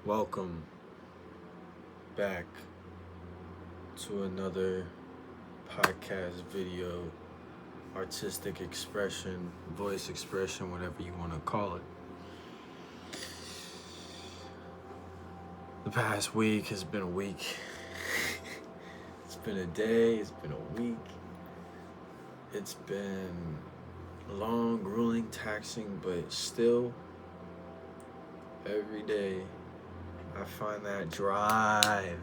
Welcome back to another podcast video, artistic expression, voice expression, whatever you want to call it. The past week has been a week. It's been a day, it's been a week. It's been long, grueling, taxing, but still, every day, I find that drive,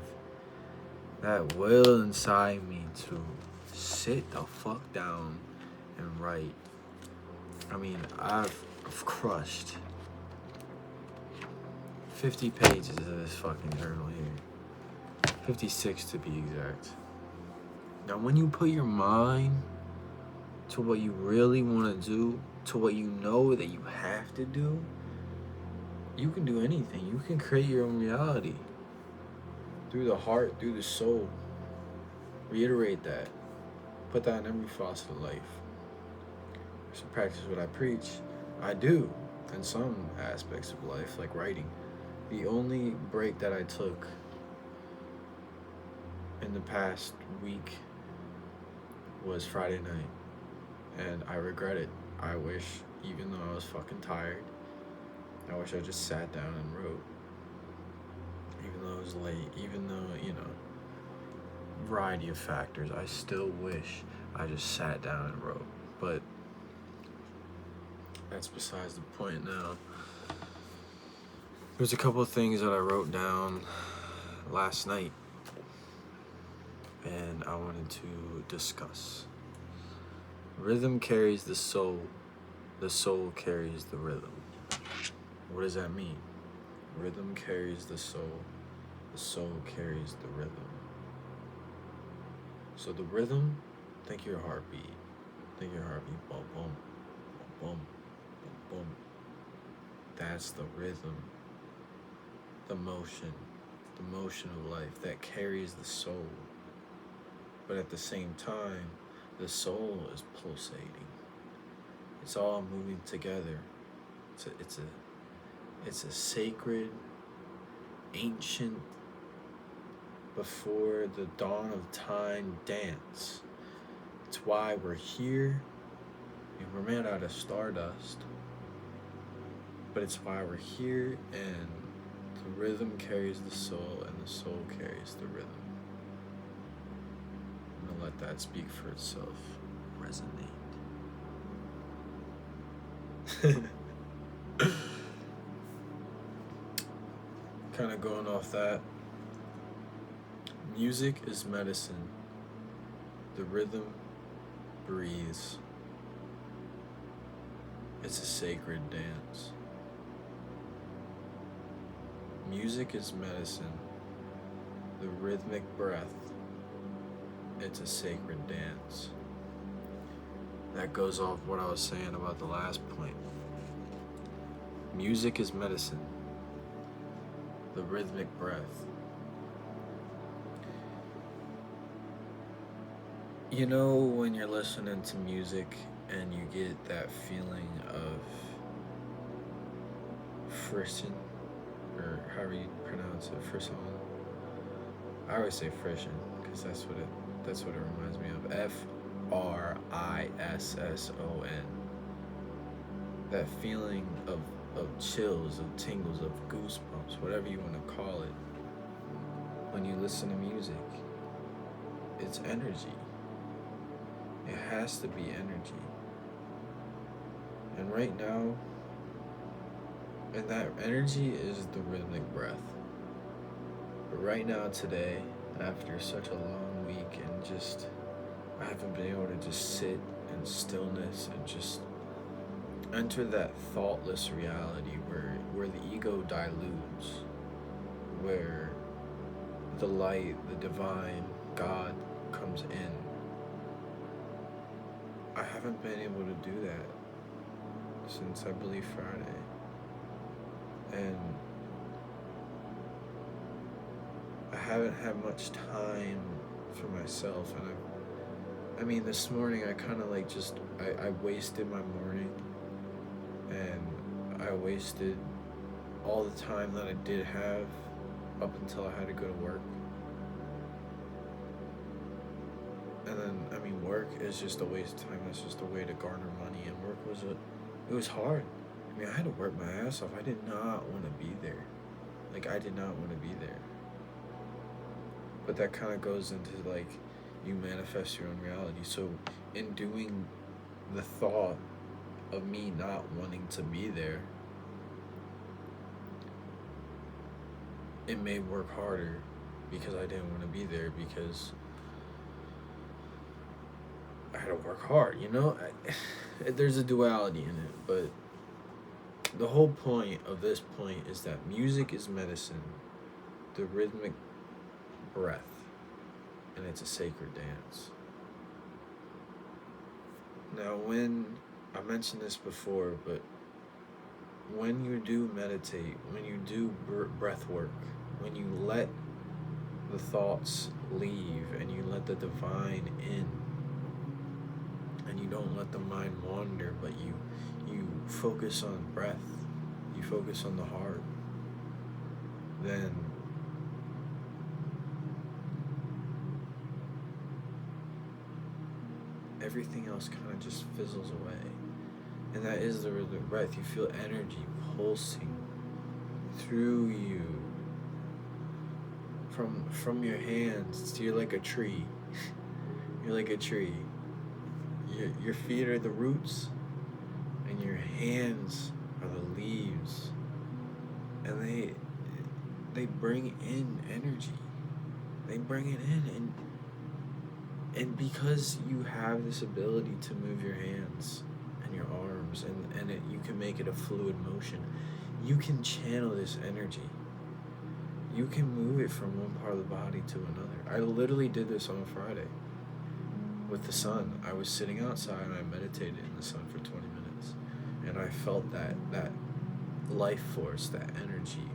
that will inside me to sit the fuck down and write. I mean, I've crushed 50 pages of this fucking journal here. 56 to be exact. Now, when you put your mind to what you really want to do, to what you know that you have to do, you can do anything. You can create your own reality. Through the heart, through the soul. Reiterate that. Put that in every facet of life. So practice what I preach. I do in some aspects of life, like writing. The only break that I took in the past week was Friday night. And I regret it. I wish, even though I was fucking tired, I wish I just sat down and wrote. Even though it was late, even though, variety of factors, I still wish I just sat down and wrote. But that's besides the point now. There's a couple of things that I wrote down last night, and I wanted to discuss. Rhythm carries the soul carries the rhythm. What does that mean? Rhythm carries the soul carries the rhythm. So the rhythm, think your heartbeat. Think your heartbeat, boom, boom, boom, boom, boom. That's the rhythm. The motion of life that carries the soul. But at the same time, the soul is pulsating. It's all moving together. It's a sacred, ancient, before the dawn of time dance. It's why we're here, and we're made out of stardust. But it's why we're here, and the rhythm carries the soul, and the soul carries the rhythm. I'm gonna let that speak for itself. Resonate. Kind of going off that. Music is medicine. The rhythm breathes. It's a sacred dance. Music is medicine. The rhythmic breath. It's a sacred dance. That goes off what I was saying about the last point. Music is medicine. The rhythmic breath. You know when you're listening to music and you get that feeling of frisson, or however you pronounce it, frisson. I always say frisson because that's what it reminds me of. FRISSON. That feeling of chills, of tingles, of goosebumps, whatever you want to call it. When you listen to music, it's energy. It has to be energy. And right now, and that energy is the rhythmic breath. But right now, today, after such a long week and just, I haven't been able to just sit in stillness and just enter that thoughtless reality where the ego dilutes, where the light, the divine, God comes in. I haven't been able to do that since I believe Friday. And I haven't had much time for myself. And I mean, this morning I kind of like I wasted my morning, and I wasted all the time that I did have up until I had to go to work. And then, I mean, work is just a waste of time. It's just a way to garner money. And work it was hard. I mean, I had to work my ass off. I did not want to be there. Like, I did not want to be there. But that kind of goes into, like, you manifest your own reality. So, in doing the thought of me not wanting to be there, it made work harder because I didn't want to be there because I had to work hard, you know? There's a duality in it, but the whole point of this point is that music is medicine, the rhythmic breath, and it's a sacred dance. Now, when I mentioned this before, but when you do meditate, when you do breath work, when you let the thoughts leave and you let the divine in, and you don't let the mind wander, but you focus on breath, you focus on the heart, then everything else kind of just fizzles away. And that is the rhythmic breath. You feel energy pulsing through you from your hands. You're like a tree. You're like a tree. Your feet are the roots, and your hands are the leaves. And they bring in energy. They bring it in, and because you have this ability to move your hands and your arms, and you can make it a fluid motion, you can channel this energy. You can move it from one part of the body to another. I literally did this on Friday with the sun. I was sitting outside and I meditated in the sun for 20 minutes, and I felt that life force, that energy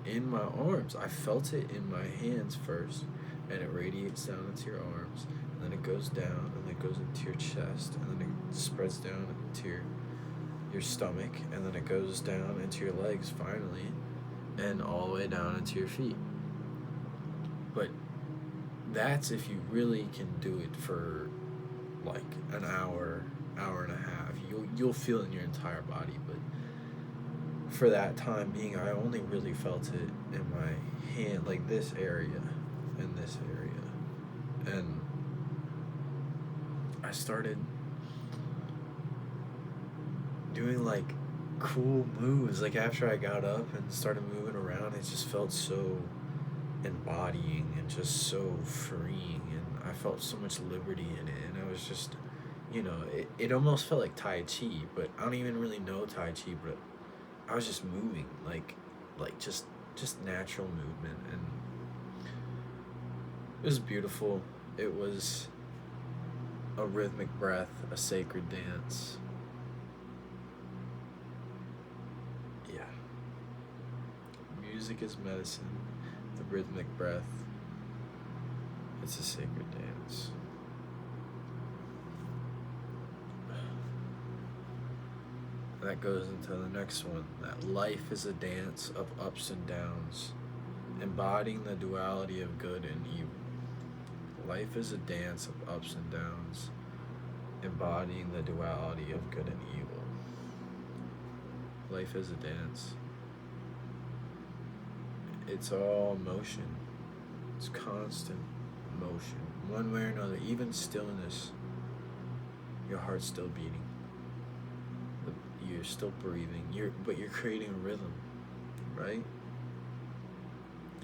in my arms. I felt it in my hands first, and it radiates down into your arms, and then it goes down, and then it goes into your chest, and then it spreads down into your stomach, and then it goes down into your legs finally, and all the way down into your feet. But that's if you really can do it for like an hour and a half. You'll feel it in your entire body, but for that time being, I only really felt it in my hand, like this area and this area. And I started doing like cool moves. Like after I got up and started moving around, it just felt so embodying and just so freeing, and I felt so much liberty in it. And I was just, it almost felt like Tai Chi, but I don't even really know Tai Chi, but I was just moving like just natural movement, and it was beautiful. It was a rhythmic breath, a sacred dance. Yeah. Music is medicine. The rhythmic breath, it's a sacred dance. That goes into the next one, that life is a dance of ups and downs, embodying the duality of good and evil. Life is a dance of ups and downs, embodying the duality of good and evil. Life is a dance. It's all motion. It's constant motion. One way or another, even stillness, your heart's still beating. You're still breathing. But you're creating a rhythm, right?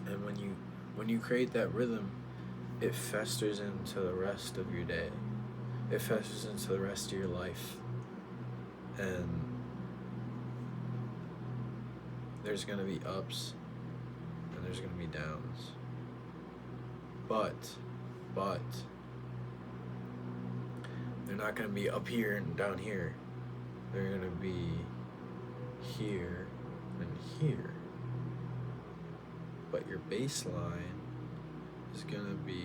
And when you create that rhythm, it festers into the rest of your day. It festers into the rest of your life. And there's gonna be ups and there's gonna be downs. But they're not gonna be up here and down here. They're gonna be here and here. But your baseline is gonna be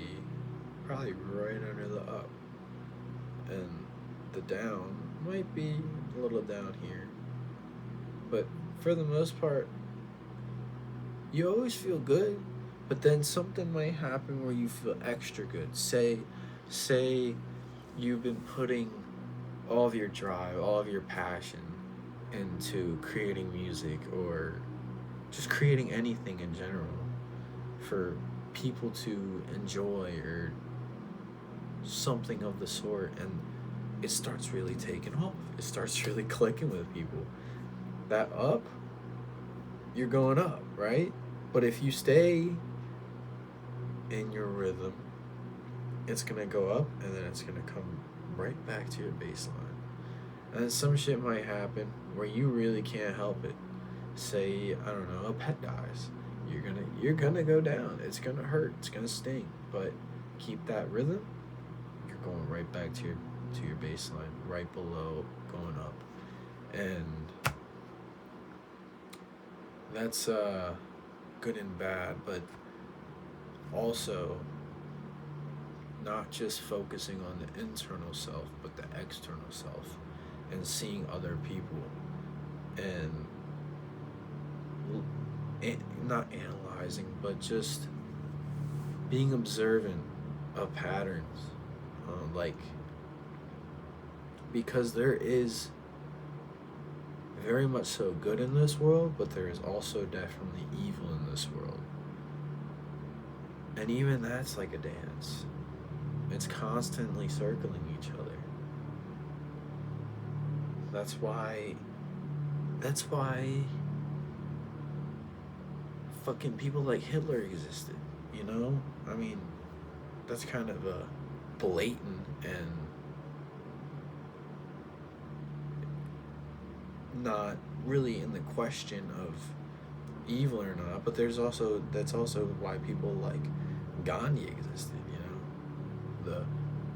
probably right under the up. And the down might be a little down here. But for the most part, you always feel good, but then something might happen where you feel extra good. Say you've been putting all of your drive, all of your passion into creating music or just creating anything in general for people to enjoy or something of the sort, and it starts really taking off. It starts really clicking with people. That up, you're going up, right? But if you stay in your rhythm, it's gonna go up and then it's gonna come right back to your baseline. And then some shit might happen where you really can't help it. Say, I don't know, a pet dies. You're gonna go down. It's gonna hurt. It's gonna sting. But keep that rhythm. You're going right back to your baseline, right below, going up, and that's good and bad. But also not just focusing on the internal self, but the external self, and seeing other people and not analyzing, but just being observant of patterns, like because there is very much so good in this world, but there is also definitely evil in this world, and even that's like a dance. It's constantly circling each other. That's why. That's why fucking people like Hitler existed, you know? I mean, that's kind of a blatant and not really in the question of evil or not, but that's also why people like Gandhi existed, you know? The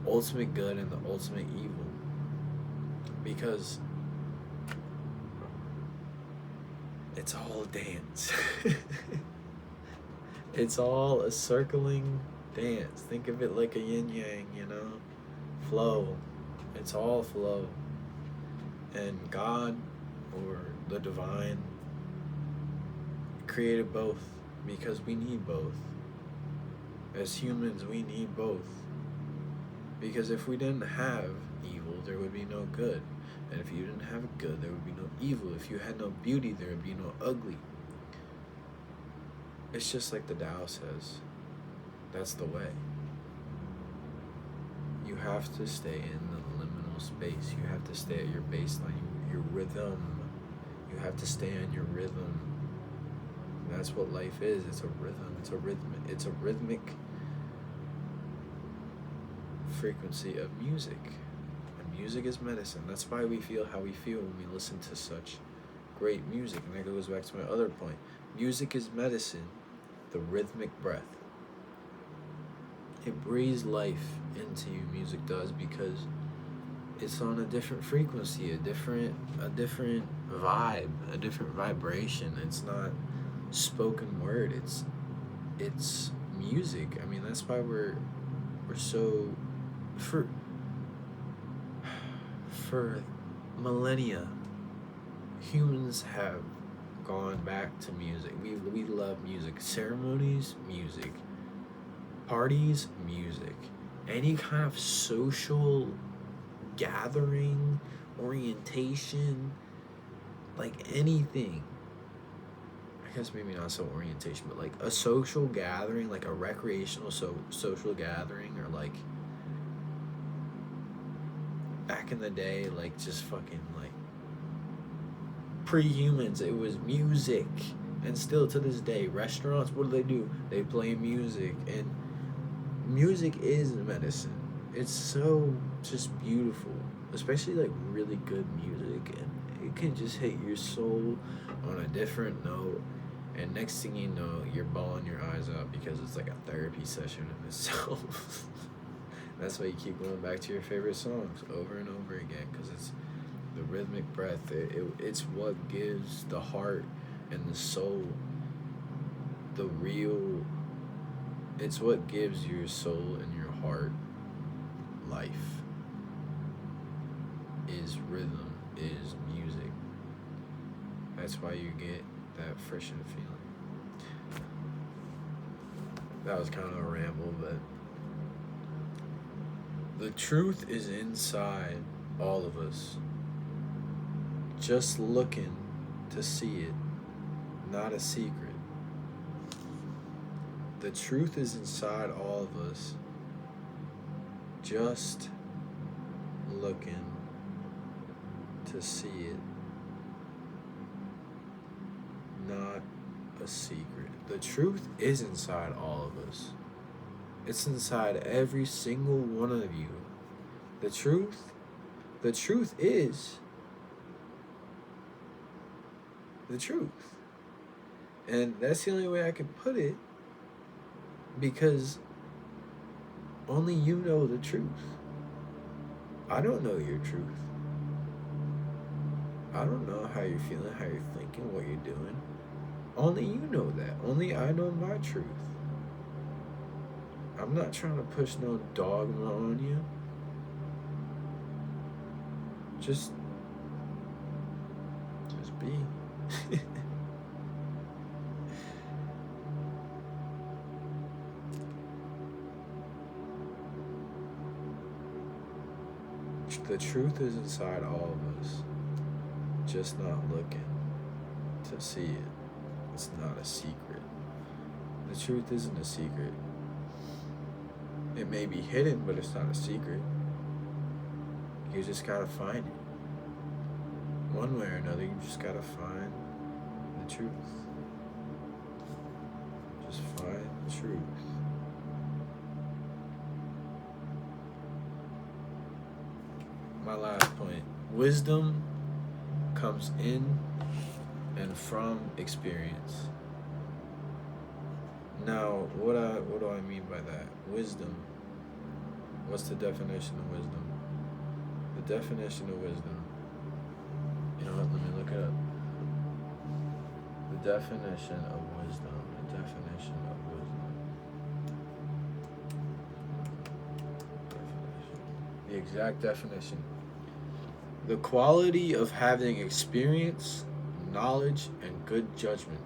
ultimate good and the ultimate evil. Because it's all a dance. It's all a circling dance. Think of it like a yin yang, you know? Flow. It's all flow. And God, or the divine, created both because we need both. As humans, we need both. Because if we didn't have evil, there would be no good. And if you didn't have good, there would be no evil. If you had no beauty, there would be no ugly. It's just like the Tao says. That's the way. You have to stay in the liminal space. You have to stay at your baseline, your rhythm. You have to stay on your rhythm. That's what life is. It's a rhythm. It's a rhythmic frequency of music. And music is medicine. That's why we feel how we feel when we listen to such great music. And that goes back to my other point. Music is medicine, the rhythmic breath. It breathes life into you, music does, because it's on a different frequency, a different vibe, a different vibration. It's not spoken word, it's music. I mean, that's why we're so for millennia, humans have gone back to music. We love music. Ceremonies, music. Parties, music. Any kind of social gathering, orientation, like anything. I guess maybe not so orientation, but like a social gathering, like a recreational social gathering, or like back in the day, like just fucking like pre-humans, it was music. And still to this day, restaurants, what do? They play music, and music is medicine. It's so just beautiful, especially like really good music, and it can just hit your soul on a different note, and next thing you know, you're bawling your eyes out because it's like a therapy session in itself. That's why you keep going back to your favorite songs over and over again, because it's the rhythmic breath. It's what gives the heart and the soul the real. It's what gives your soul and your heart life. Is rhythm, is music. That's why you get that friction feeling. That was kind of a ramble, but the truth is inside all of us. Just looking to see it, not a secret. The truth is inside all of us. Just looking to see it, not a secret. The truth is inside all of us. It's inside every single one of you. The truth is the truth. And that's the only way I can put it, because only you know the truth. I don't know your truth. I don't know how you're feeling, how you're thinking, what you're doing. Only you know that. Only I know my truth. I'm not trying to push no dogma on you. Just be. The truth is inside all of us. Just not looking to see it. It's not a secret. The truth isn't a secret. It may be hidden, but it's not a secret. You just gotta find it. One way or another, you just gotta find the truth. Just find the truth. My last point. Wisdom comes in and from experience. Now, what do I mean by that? Wisdom. What's the definition of wisdom? The definition of wisdom. You know what? Let me look it up. The definition of wisdom. The definition of wisdom. Definition. The exact definition. The quality of having experience, knowledge, and good judgment.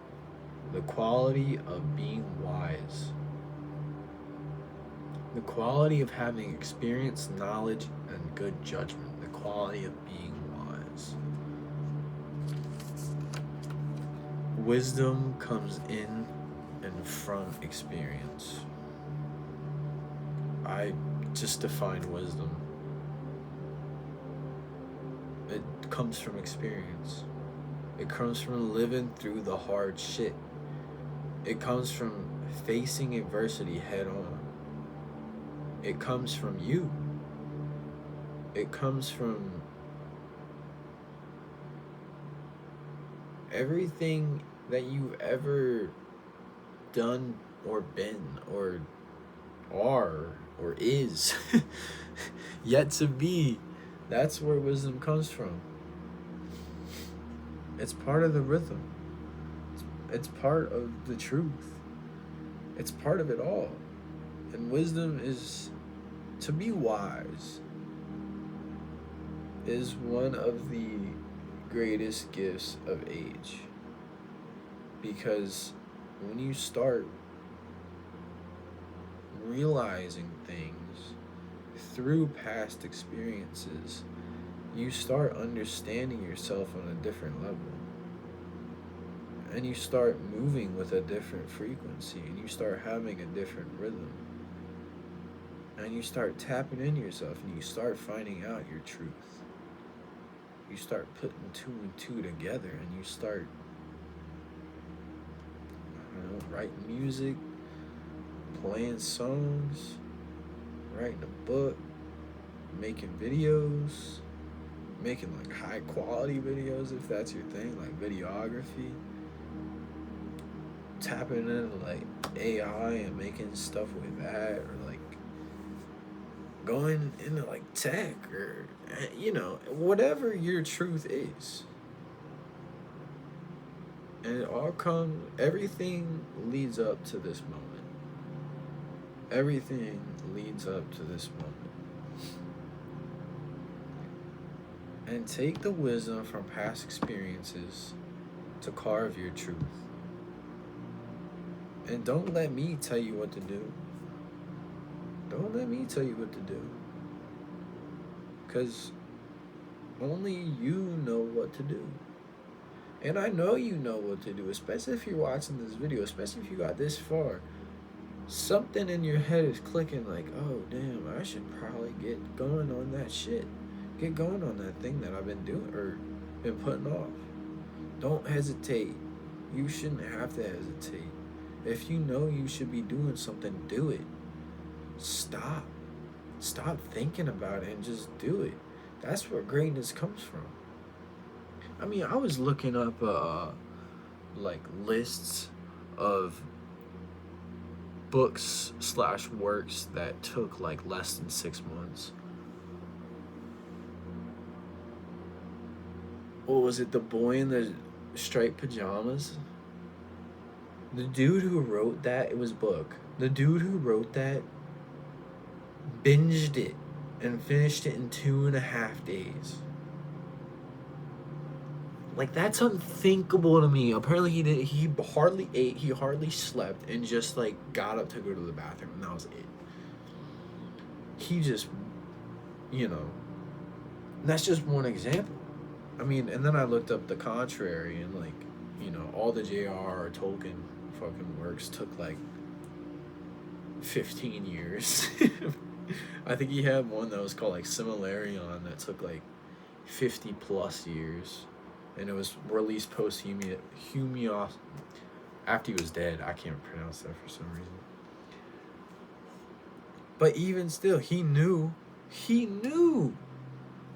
The quality of being wise. The quality of having experience, knowledge, and good judgment. The quality of being wise. Wisdom comes in and from experience. I just defined wisdom. It comes from experience. It comes from living through the hard shit. It comes from facing adversity head on. It comes from you. It comes from everything that you've ever done or been or are or is yet to be. That's where wisdom comes from. It's part of the rhythm. It's part of the truth. It's part of it all. And wisdom is, to be wise, is one of the greatest gifts of age. Because when you start realizing things through past experiences, you start understanding yourself on a different level. And you start moving with a different frequency, and you start having a different rhythm. And you start tapping into yourself, and you start finding out your truth. You start putting two and two together, and you start, writing music, playing songs, writing a book, making videos, making like high quality videos if that's your thing, like videography, tapping into like AI and making stuff with that, or like going into like tech, or whatever your truth is. And everything leads up to this moment. Everything leads up to this moment. And take the wisdom from past experiences to carve your truth. And don't let me tell you what to do. Don't let me tell you what to do. Because only you know what to do. And I know you know what to do, especially if you're watching this video, especially if you got this far. Something in your head is clicking like, oh, damn, I should probably get going on that shit. Get going on that thing that I've been doing or been putting off. Don't hesitate. You shouldn't have to hesitate. If you know you should be doing something, do it. Stop. Stop thinking about it and just do it. That's where greatness comes from. I mean, I was looking up like lists of books / works that took like less than 6 months. What was it? The Boy in the Striped Pajamas? The dude who wrote that, it was a book. The dude who wrote that binged it and finished it in 2.5 days. Like, that's unthinkable to me. Apparently he hardly ate, he hardly slept, and just like got up to go to the bathroom, and that was it. He just, that's just one example. I mean, and then I looked up the contrary, and like, all the J.R.R. Tolkien fucking works took like 15 years. I think he had one that was called like Silmarillion that took like 50 plus years, and it was released posthumous after he was dead. I can't pronounce that for some reason. But even still, he knew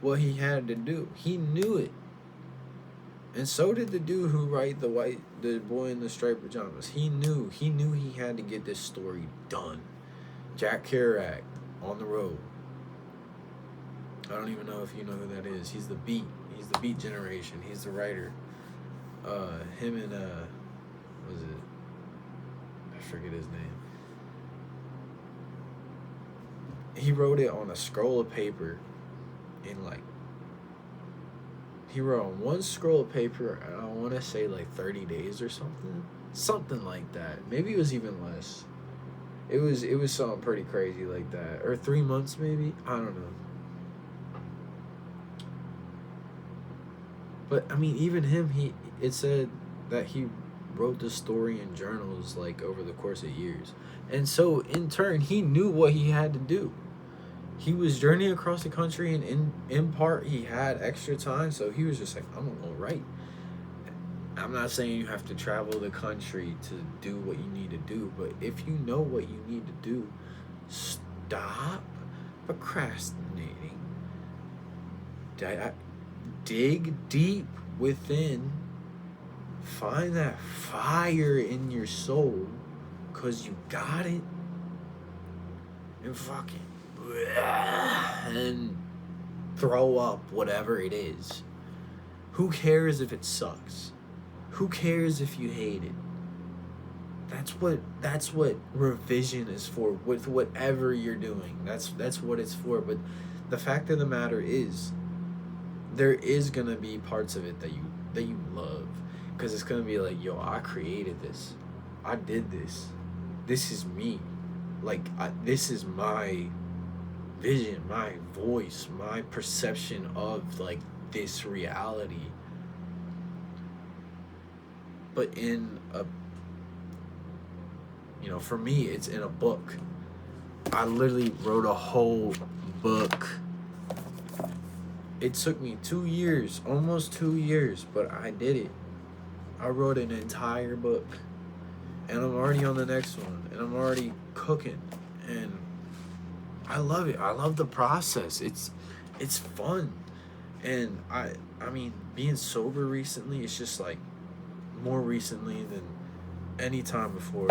what he had to do. He knew it. And so did the dude who wrote the Boy in the Striped Pajamas. He knew he had to get this story done. Jack Kerouac, On the Road. I don't even know if you know who that is. He's the Beat generation. He's the writer. Him and what was it? I forget his name. He wrote it on a scroll of paper in like, he wrote on one scroll of paper, I want to say like 30 days or something. Something like that. Maybe it was even less. It was something pretty crazy like that. Or 3 months maybe? I don't know. But I mean, even him, it said that he wrote the story in journals like over the course of years. And so in turn, he knew what he had to do. He was journeying across the country, and in part he had extra time, so he was just like, I'm gonna write. I'm not saying you have to travel the country to do what you need to do, but if you know what you need to do, stop procrastinating. Dig deep within. Find that fire in your soul, because you got it. And fucking and throw up whatever it is. Who cares if it sucks? Who cares if you hate it? That's what revision is for, with whatever you're doing. That's what it's for. But the fact of the matter is, there is gonna be parts of it that you love, because it's gonna be like, yo, I created this, I did this, this is me, like this is my vision, my voice, my perception of like this reality. But in a, for me, it's in a book. I literally wrote a whole book. It took me 2 years, almost 2 years, but I did it. I wrote an entire book, and I'm already on the next one, and I'm already cooking, and I love it. I love the process. It's fun. And I mean, being sober recently, it's just like more recently than any time before.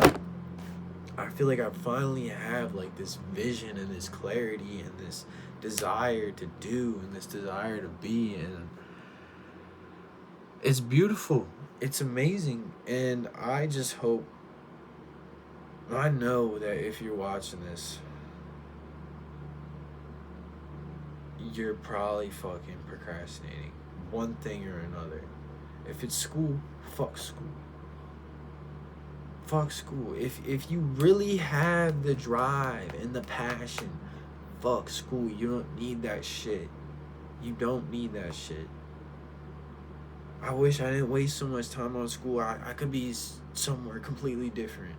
I feel like I finally have like this vision and this clarity and this desire to do and this desire to be, and it's beautiful. It's amazing. And I just hope, I know that if you're watching this, you're probably fucking procrastinating one thing or another. If it's school, fuck school. Fuck school. If you really have the drive and the passion, fuck school. You don't need that shit. You don't need that shit. I wish I didn't waste so much time on school. I could be somewhere completely different.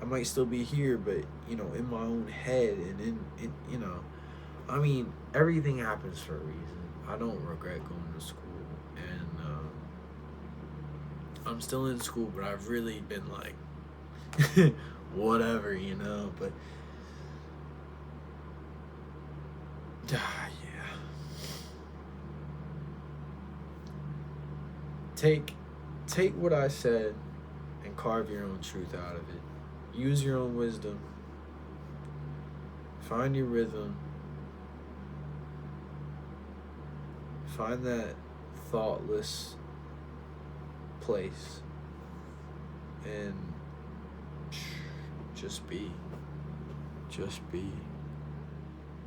I might still be here, but in my own head and in I mean, everything happens for a reason. I don't regret going to school, and I'm still in school, but I've really been like, whatever, But yeah, take what I said and carve your own truth out of it. Use your own wisdom. Find your rhythm. Find that thoughtless place and just be. Just be.